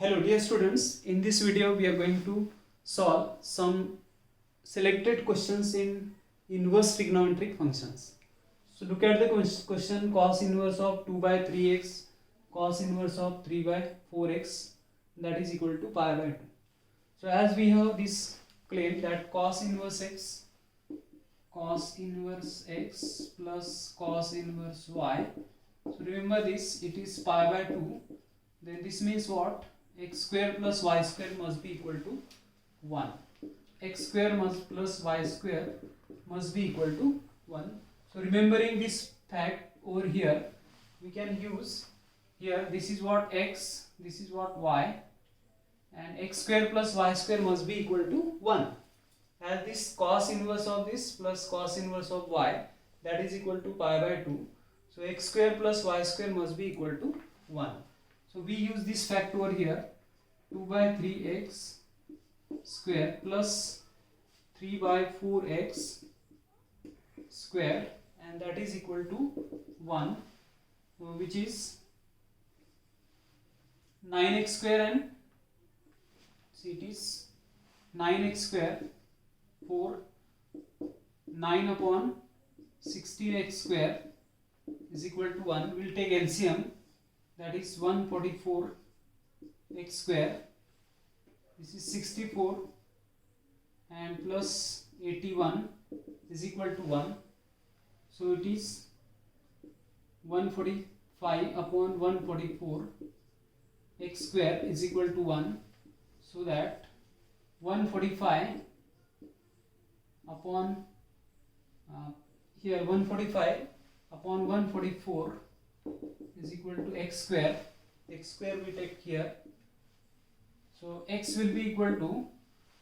Hello dear students, in this video we are going to solve some selected questions in inverse trigonometric functions. So look at the question: cos inverse of 2 by 3x, cos inverse of 3 by 4x, that is equal to pi by 2. So as we have this claim that cos inverse x plus cos inverse y. So remember this, it is pi by 2. Then this means what? X square plus y square must be equal to 1. X square plus y square must be equal to 1. So remembering this fact over here, we can use here, this is what x, this is what y, and x square plus y square must be equal to 1. As this cos inverse of this plus cos inverse of y, that is equal to pi by 2. So x square plus y square must be equal to 1. So we use this fact over here, 2 by 3x square plus 3 by 4x square, and that is equal to 1, which is 9x square, and see it is 9x square 4, 9 upon 16x square is equal to 1. We will take LCM, that is 144 x square. This is 64 and plus 81 is equal to 1. So it is 145 upon 144 x square is equal to 1. So that 145 upon here 145 upon 144 is equal to x square. X square we take here. So x will be equal to,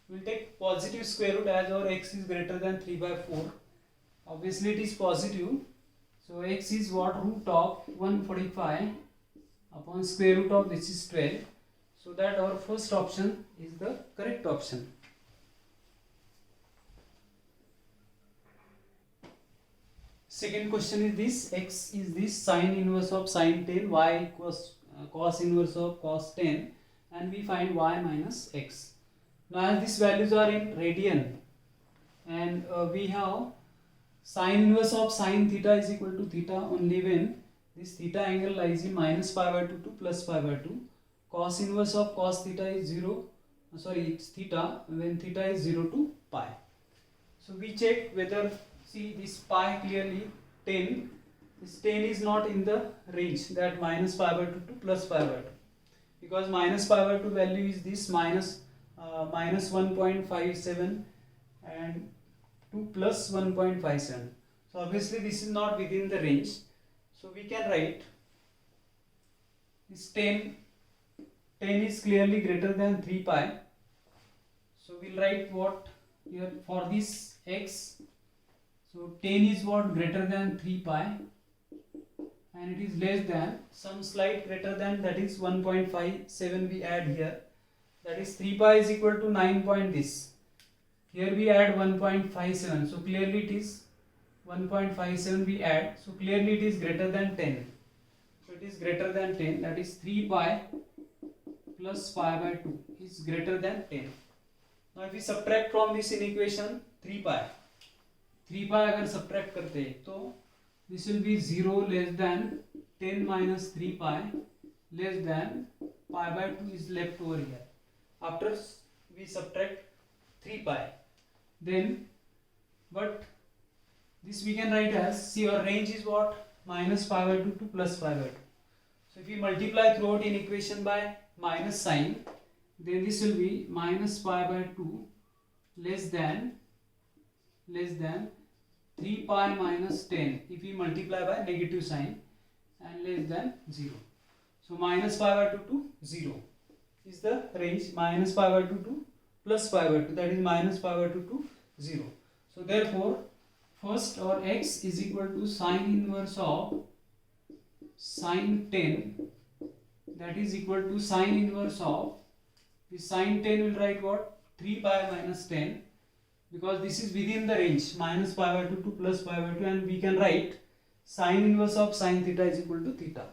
we will take positive square root as our x is greater than 3 by 4. Obviously it is positive. So x is what? Root of 145 upon square root of this is 12. So that our first option is the correct option. Second question is this: x is this sine inverse of sine 10, y equals cos inverse of cos 10, and we find y minus x. Now as these values are in radian, and we have sine inverse of sine theta is equal to theta only when this theta angle lies in minus pi by 2 to plus pi by 2. Cos inverse of cos theta is 0, it's theta when theta is 0 to pi. So we check whether, see this pi clearly 10, this 10 is not in the range, that minus pi by 2 to plus pi by 2, because minus pi by 2 value is this minus 1.57 and to plus 1.57. So obviously this is not within the range. So we can write this 10 is clearly greater than 3 pi. So we'll write what here for this x. So 10 is what? Greater than 3 pi, and it is less than some slight greater than, that is 1.57 we add here, that is 3 pi is equal to 9 point this. Here we add 1.57, so clearly it is 1.57 we add, so clearly it is greater than 10. So it is greater than 10, that is 3 pi plus pi by 2 is greater than 10. Now if we subtract from this in equation 3 pi अगर subtract करते हैं तो this will be 0 less than 10 minus 3 pi less than pi by 2 is left over here. After we subtract 3 pi, then but this we can write as, see our range is what? Minus pi by 2 to plus pi by 2. So if we multiply throughout in equation by minus sign, then this will be minus pi by 2 less than 3 pi minus 10 if we multiply by negative sign, and less than 0. So minus pi by 2 to 0 is the range, minus pi by 2 to plus pi by 2, that is minus pi by 2 to 0. So therefore first our x is equal to sine inverse of sine 10, that is equal to sine inverse of this sine 10 will write what? 3 pi minus 10, because this is within the range minus pi by 2 to plus pi by 2, and we can write sine inverse of sine theta is equal to theta.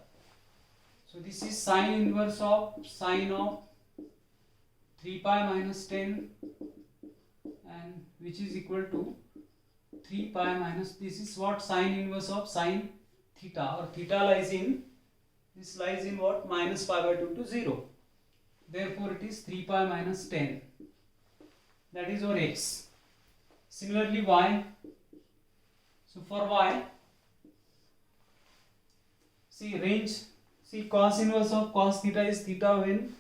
So this is sine inverse of sine of 3 pi minus 10 and which is equal to 3 pi minus, this is what, sine inverse of sine theta, or theta lies in, this lies in what, minus pi by 2 to 0. Therefore it is 3 pi minus 10. That is our x. Similarly y. So for y, see range, see cos inverse of cos theta is theta when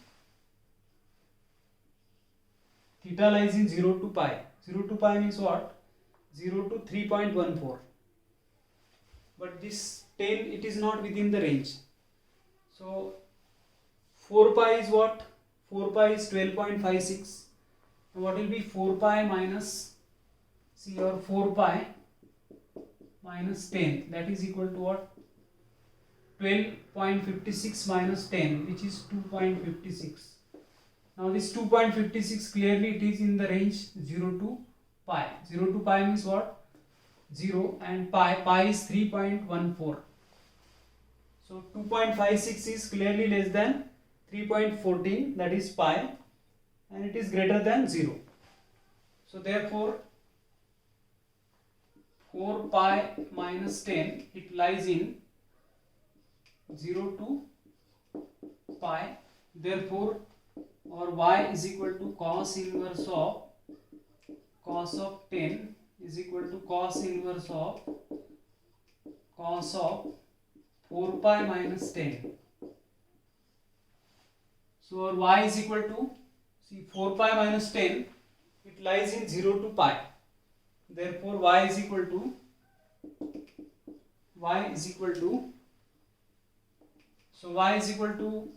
theta lies in 0 to pi. 0 to pi means what? 0 to 3.14. But this 10, it is not within the range. So 4 pi is what? 4 pi is 12.56. What will be 4 pi minus, see your 4 pi minus 10, that is equal to what? 12.56 minus 10, which is 2.56. Now this 2.56, clearly it is in the range 0 to pi. 0 to pi means what? 0, and pi is 3.14. So 2.56 is clearly less than 3.14, that is pi, and it is greater than 0. So therefore 4 pi minus 10, it lies in 0 to pi. Therefore our y is equal to cos inverse of cos of 10 is equal to cos inverse of cos of 4 pi minus 10. So our y is equal to, see, 4 pi minus 10, it lies in 0 to pi. Therefore y is equal to so y is equal to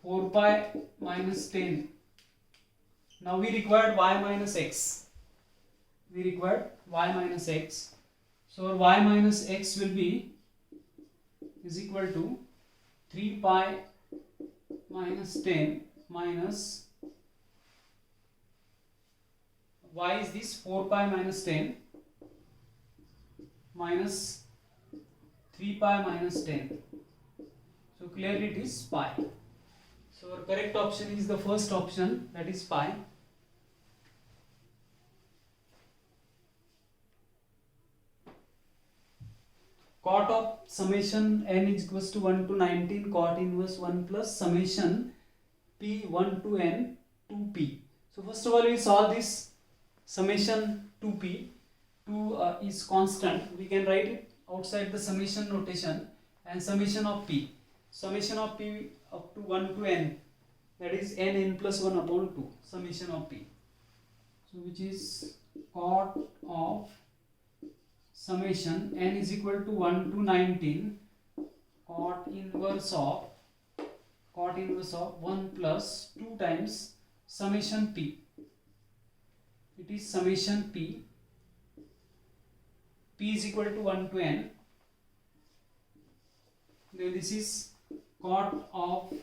4 pi minus 10. Now we required y minus x. So our y minus x will be is equal to 3 pi minus 10 minus y is this 4 pi minus 10 minus 3 pi minus 10. So clearly it is pi. So our correct option is the first option, that is pi. Cot of summation n is equals to 1 to 19 cot inverse 1 plus summation p 1 to n 2p. So first of all we solve this summation 2p. 2 is constant. We can write it outside the summation notation, and summation of p. Summation of p up to 1 to n, that is n plus 1 upon 2, summation of p. So which is cot of summation n is equal to 1 to 19 cot inverse of 1 plus 2 times summation p. It is summation p. P is equal to 1 to n. Then this is cot of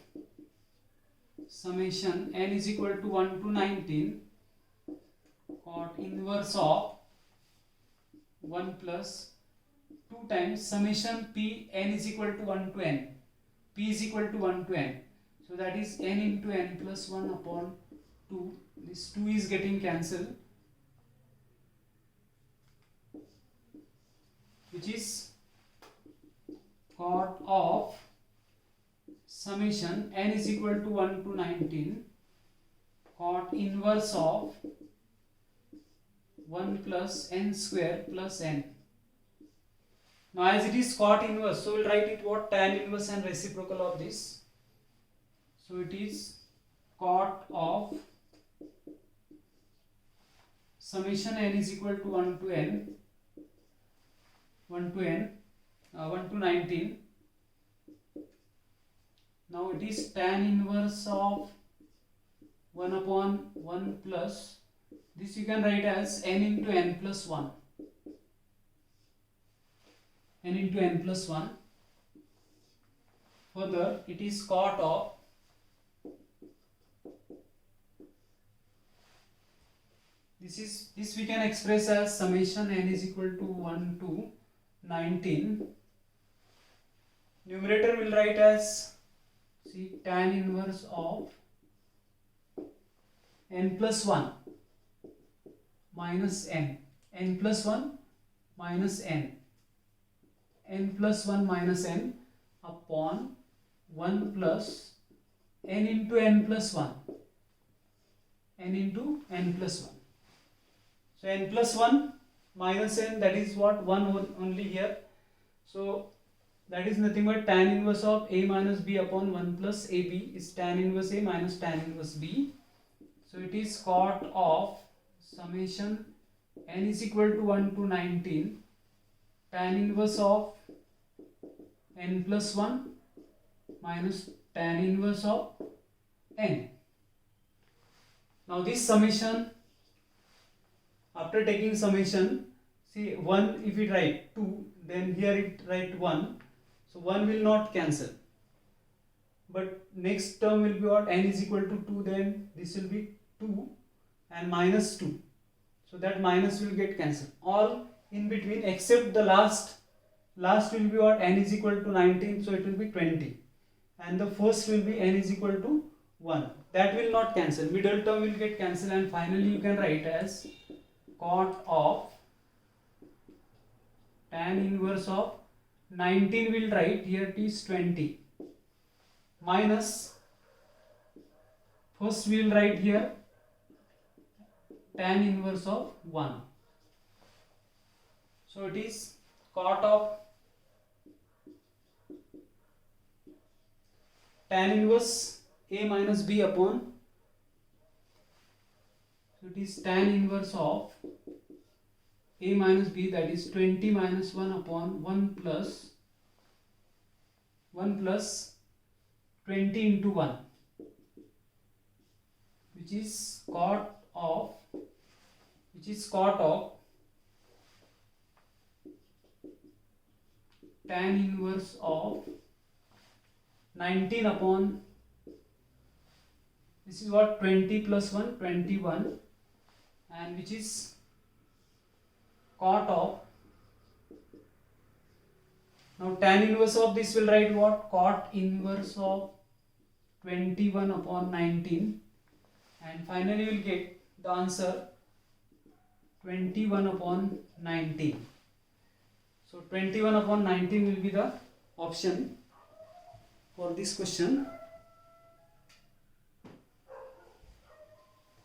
summation n is equal to 1 to 19 cot inverse of 1 plus 2 times summation p n is equal to 1 to n. P is equal to 1 to n. So that is n into n plus 1 upon 2. This 2 is getting cancelled, which is cot of summation n is equal to 1 to 19 cot inverse of 1 plus n square plus n. Now as it is cot inverse, so we will write it what, tan inverse and reciprocal of this. So it is cot of summation n is equal to 1 to n 1 to 19. Now it is tan inverse of 1 upon 1 plus, this you can write as n into n plus 1. N into n plus 1. Further, it is cot of this we can express as summation n is equal to 1 to 19. Numerator will write as, see, tan inverse of n plus 1 minus n plus 1 minus n plus 1 minus n upon 1 plus n into n plus 1, n into n plus 1. So n plus 1 minus n, that is what, 1 only here. So that is nothing but tan inverse of a minus b upon 1 plus ab is tan inverse a minus tan inverse b. So it is cot of summation n is equal to 1 to 19 tan inverse of n plus 1 minus tan inverse of n. Now this summation, after taking summation, see 1 if we write 2, then here it write 1, so 1 will not cancel, but next term will be what, n is equal to 2, then this will be 2 and minus 2, so that minus will get cancelled, all in between except the last will be what, n is equal to 19, so it will be 20, and the first will be n is equal to 1, that will not cancel, middle term will get cancelled, and finally you can write as cot of tan inverse of 19 will write here it is 20 minus, first we will write here tan inverse of 1. So it is cot of tan inverse a minus b upon, so it is tan inverse of a minus b, that is 20 minus 1 upon 1 plus 20 into 1, which is cot of tan inverse of 19 upon, this is what, 20 plus 1 21, and which is cot of, now tan inverse of this will write what, cot inverse of 21 upon 19, and finally we will get the answer 21 upon 19. So 21 upon 19 will be the option for this question.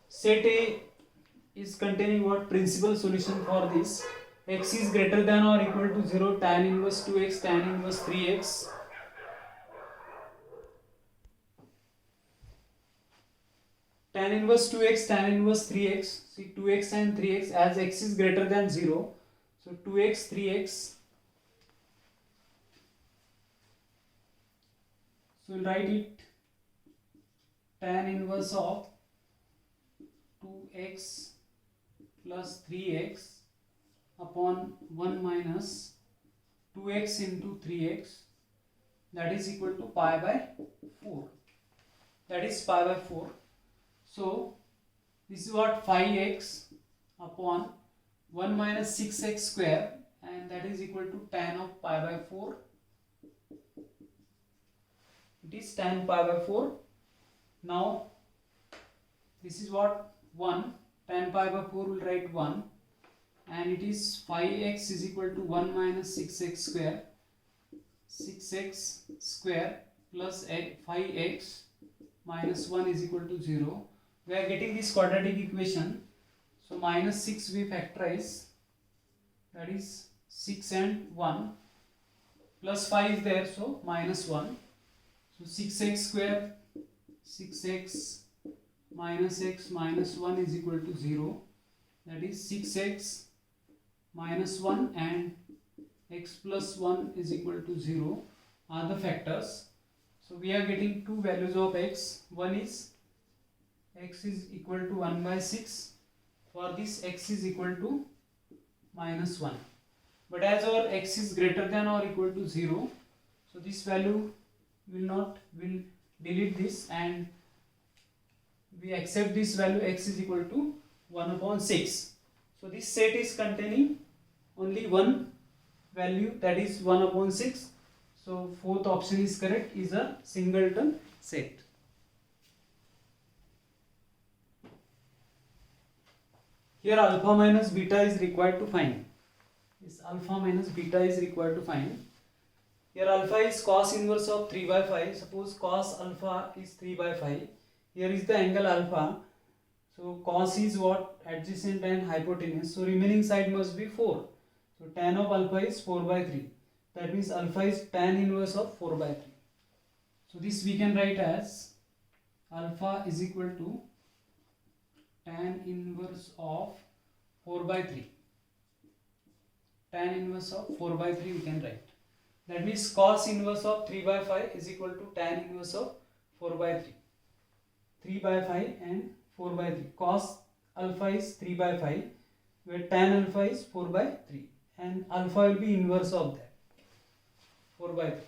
Set A is containing what, principal solution for this, x is greater than or equal to 0, tan inverse 2x, tan inverse 3x. Tan inverse 2x, tan inverse 3x, see 2x and 3x, as x is greater than 0, so 2x, 3x, so we'll write it tan inverse of 2x plus 3x upon 1 minus 2x into 3x, that is equal to pi by 4, that is pi by 4. So this is what, 5x upon 1 minus 6x square, and that is equal to tan of pi by 4, it is tan pi by 4. Now this is what, 1, tan pi by 4 will write 1, and it is 5x is equal to 1 minus 6x square, 6x square plus 5x minus 1 is equal to 0. We are getting this quadratic equation, so minus 6 we factorize, that is 6 and 1, plus 5 is there, so minus 1, so 6x square, 6x minus x minus 1 is equal to 0, that is 6x minus 1 and x plus 1 is equal to 0 are the factors. So we are getting two values of x, one is x is equal to 1 by 6, for this x is equal to minus 1, but as our x is greater than or equal to 0, so this value will delete this and we accept this value, x is equal to 1 upon 6. So this set is containing only one value, that is 1 upon 6. So fourth option is correct, is a singleton set. Here alpha minus beta is required to find. This alpha minus beta is required to find. Here alpha is cos inverse of 3 by 5. Suppose cos alpha is 3 by 5. Here is the angle alpha. So cos is what? Adjacent and hypotenuse. So remaining side must be 4. So tan of alpha is 4 by 3. That means alpha is tan inverse of 4 by 3. So this we can write as alpha is equal to tan inverse of 4 by 3. Tan inverse of 4 by 3 we can write. That means cos inverse of 3 by 5 is equal to tan inverse of 4 by 3. 3 by 5 and 4 by 3. Cos alpha is 3 by 5, where tan alpha is 4 by 3. And alpha will be inverse of that, 4 by 3.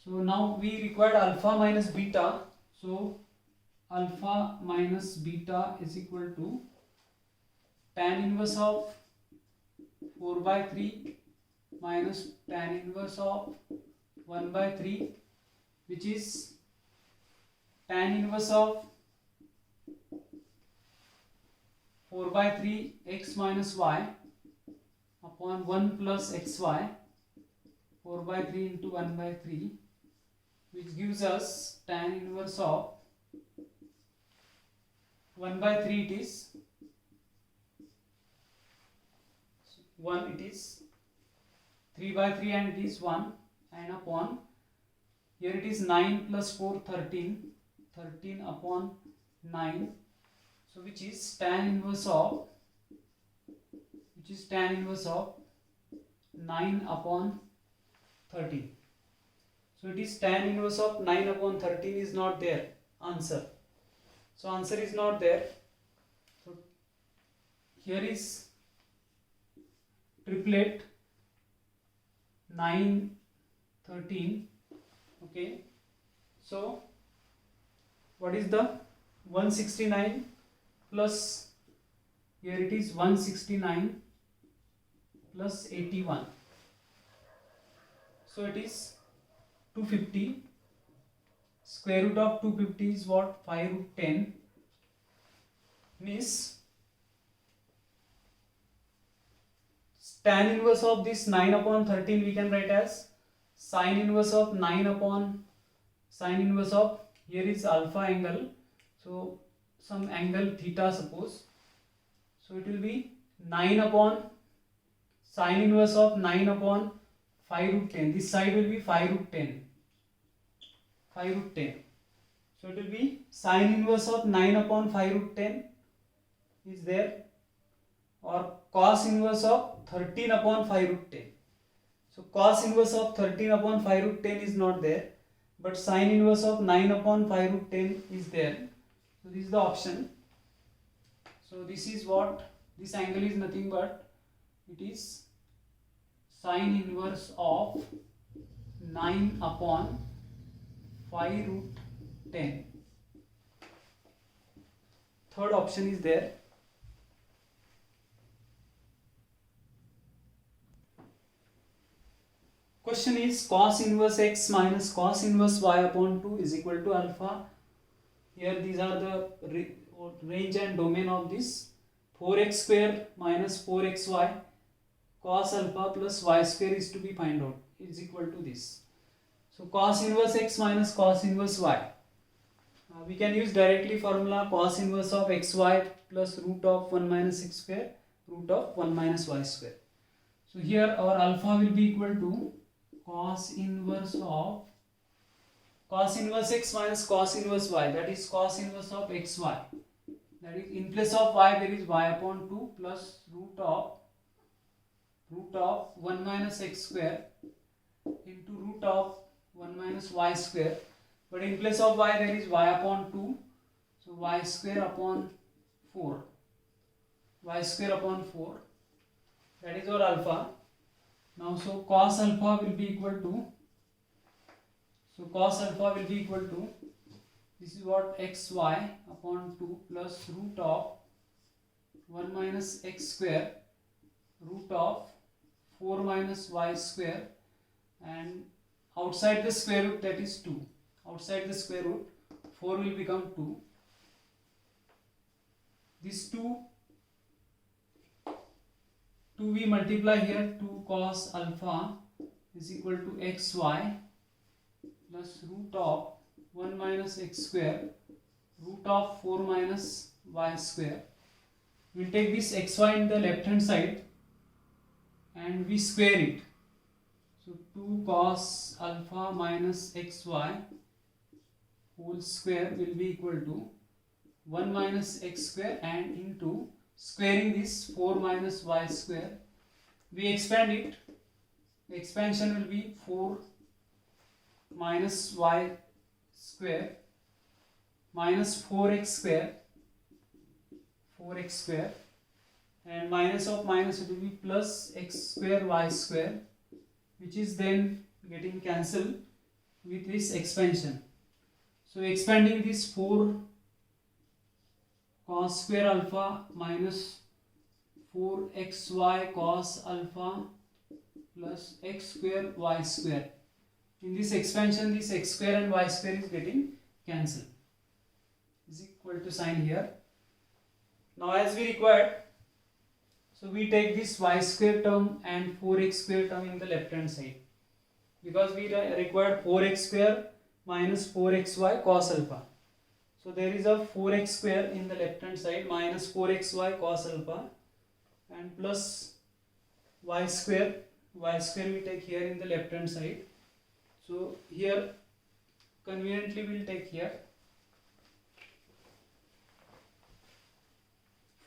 So now we required alpha minus beta. So alpha minus beta is equal to tan inverse of 4 by 3 minus tan inverse of 1 by 3, which is tan inverse of 4 by 3 x minus y upon 1 plus xy, 4 by 3 into 1 by 3, which gives us tan inverse of 1 by 3 it is 1, it is 3 by 3 and it is 1, and upon here it is 9 plus 4 13, 13 upon 9, so which is tan inverse of 9 upon 13. So it is tan inverse of 9 upon 13 is not there, answer. So answer is not there. So here is triplet 9 13. Okay, so what is the 169 plus, here it is 169 plus 81, so it is 250. Square root of 250 is what? 5 root 10. Means tan inverse of this 9 upon 13 we can write as sin inverse of 9 upon sin inverse of, here is alpha angle, so some angle theta suppose, so it will be 9 upon sin inverse of 9 upon 5 root 10. This side will be 5 root 10. 5 root 10. So it will be sin inverse of 9 upon 5 root 10 is there, or cos inverse of 13 upon 5 root 10. So cos inverse of 13 upon 5 root 10 is not there, but sin inverse of 9 upon 5 root 10 is there. So this is the option. So this is what, this angle is nothing but it is sin inverse of 9 upon 5 root 10. Third option is there. Question is cos inverse x minus cos inverse y upon 2 is equal to alpha. Here these are the range and domain of this. 4x square minus 4xy cos alpha plus y square is to be find out, is equal to this. So cos inverse x minus cos inverse y. We can use directly formula cos inverse of xy plus root of 1 minus x square root of 1 minus y square. So here our alpha will be equal to cos inverse x minus cos inverse y, that is cos inverse of xy. That is, in place of y there is y upon 2 plus root of 1 minus x square into root of 1 minus y square, but in place of y there is y upon 2, so y square upon 4, y square upon 4, that is our alpha. Now so cos alpha will be equal to, this is what, xy upon 2 plus root of 1 minus x square root of 4 minus y square, and outside the square root, that is 2. Outside the square root, 4 will become 2. This 2 2 we multiply here, 2 cos alpha is equal to xy plus root of 1 minus x square root of 4 minus y square. We'll take this xy in the left hand side and we square it. So 2 cos alpha minus xy whole square will be equal to 1 minus x square and into squaring this 4 minus y square. We expand it. Expansion will be 4 minus y square minus 4x square, 4x square, and minus of minus it will be plus x square y square, which is then getting cancelled with this expansion. So expanding this 4 cos square alpha minus 4xy cos alpha plus x square y square. In this expansion, this x square and y square is getting cancelled. Is equal to sign here. Now as we required, so we take this y square term and 4x square term in the left hand side, because we required 4x square minus 4xy cos alpha. So there is a 4x square in the left hand side minus 4xy cos alpha and plus y square we take here in the left hand side. So here conveniently we will take here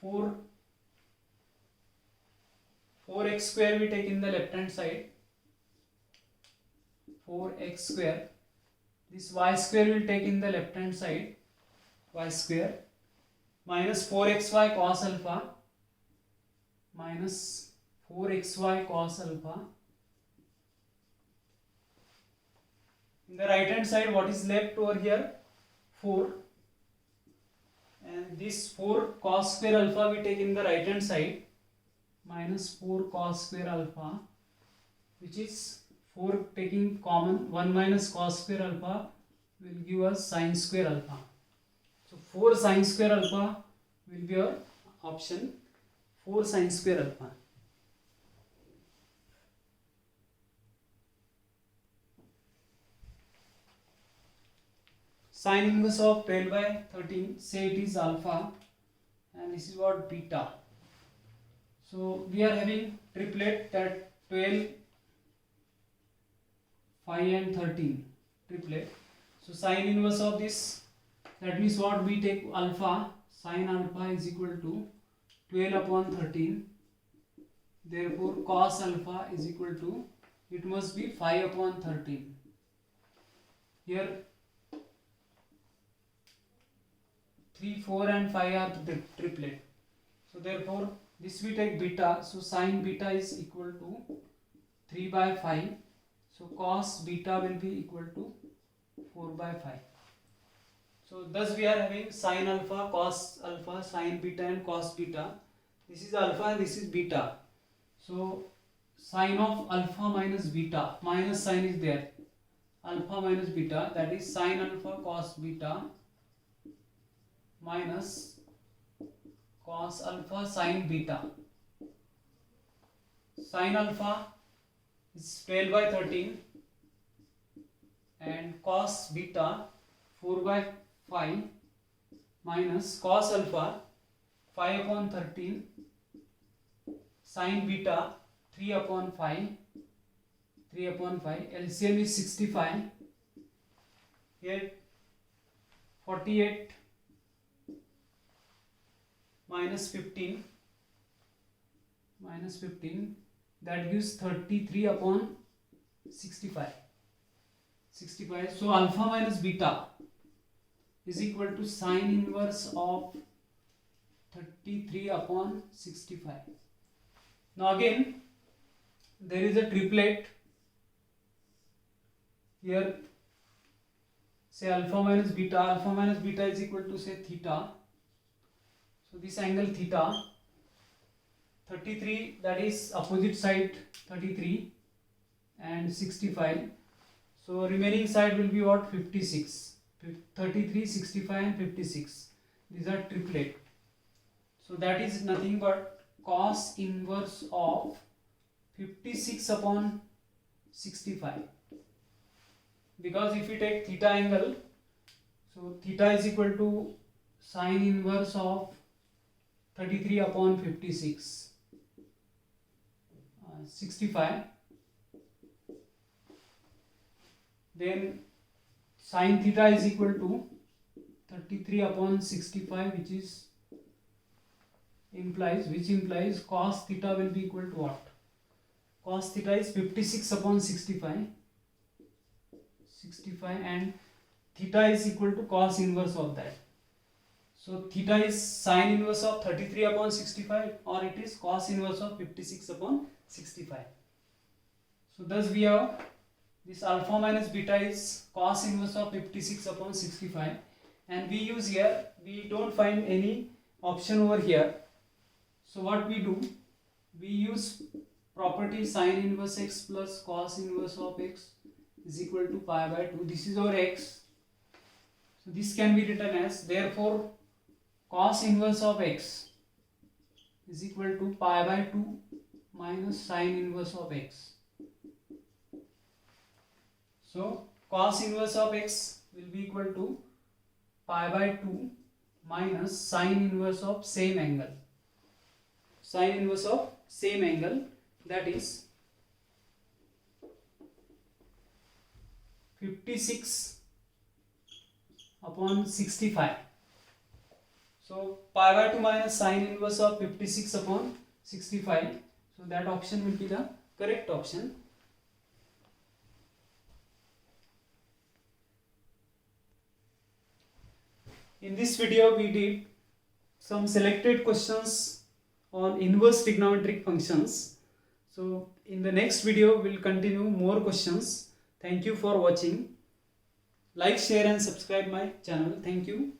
4x square we take in the left hand side, 4x square. This y square will take in the left hand side, y square minus 4xy cos alpha minus 4xy cos alpha. In the right hand side, what is left over here? 4. And this 4 cos square alpha we take in the right hand side minus 4 cos square alpha, which is 4 taking common, 1 minus cos square alpha will give us sin square alpha. So 4 sin square alpha will be our option, 4 sin square alpha. Sin inverse of 12 by 13, say it is alpha and this is what beta. So we are having triplet, that 12, 5 and 13 triplet. So sin inverse of this, that means what, we take alpha, sin alpha is equal to 12 upon 13. Therefore cos alpha is equal to, it must be 5 upon 13. Here 3, 4 and 5 are the triplet. So therefore this we take beta. So sin beta is equal to 3 by 5. So cos beta will be equal to 4 by 5. So thus we are having sin alpha, cos alpha, sin beta and cos beta. This is alpha and this is beta. So sin of alpha minus beta, minus sign is there. Alpha minus beta, that is sin alpha cos beta minus cos alpha sin beta. Sin alpha is 12 by 13 and cos beta 4 by 5 minus cos alpha 5 upon 13, sin beta 3 upon 5, 3 upon 5, LCM is 65, here 48 minus 15, that gives 33 upon 65. So alpha minus beta is equal to sin inverse of 33 upon 65. Now again there is a triplet here, say alpha minus beta is equal to say theta. So this angle theta, 33, that is opposite side 33 and 65. So remaining side will be what, 56. 33, 65 and 56. These are triplet. So that is nothing but cos inverse of 56 upon 65. Because if we take theta angle, so theta is equal to sine inverse of 33 upon 56, 65. Then sine theta is equal to 33 upon 65, which implies cos theta will be equal to what? Cos theta is 56 upon 65, and theta is equal to cos inverse of that. So theta is sine inverse of 33 upon 65, or it is cos inverse of 56 upon 65. So thus we have this alpha minus beta is cos inverse of 56 upon 65, and we use here, we don't find any option over here. So what we do, we use property sine inverse x plus cos inverse of x is equal to pi by 2. This is our x. So this can be written as, therefore cos inverse of x is equal to pi by 2 minus sine inverse of x. So cos inverse of x will be equal to pi by 2 minus sine inverse of same angle. Sine inverse of same angle, that is 56 upon 65. So pi by 2 minus sine inverse of 56 upon 65. So that option will be the correct option. In this video we did some selected questions on inverse trigonometric functions. So in the next video we will continue more questions. Thank you for watching. Like, share and subscribe my channel. Thank you.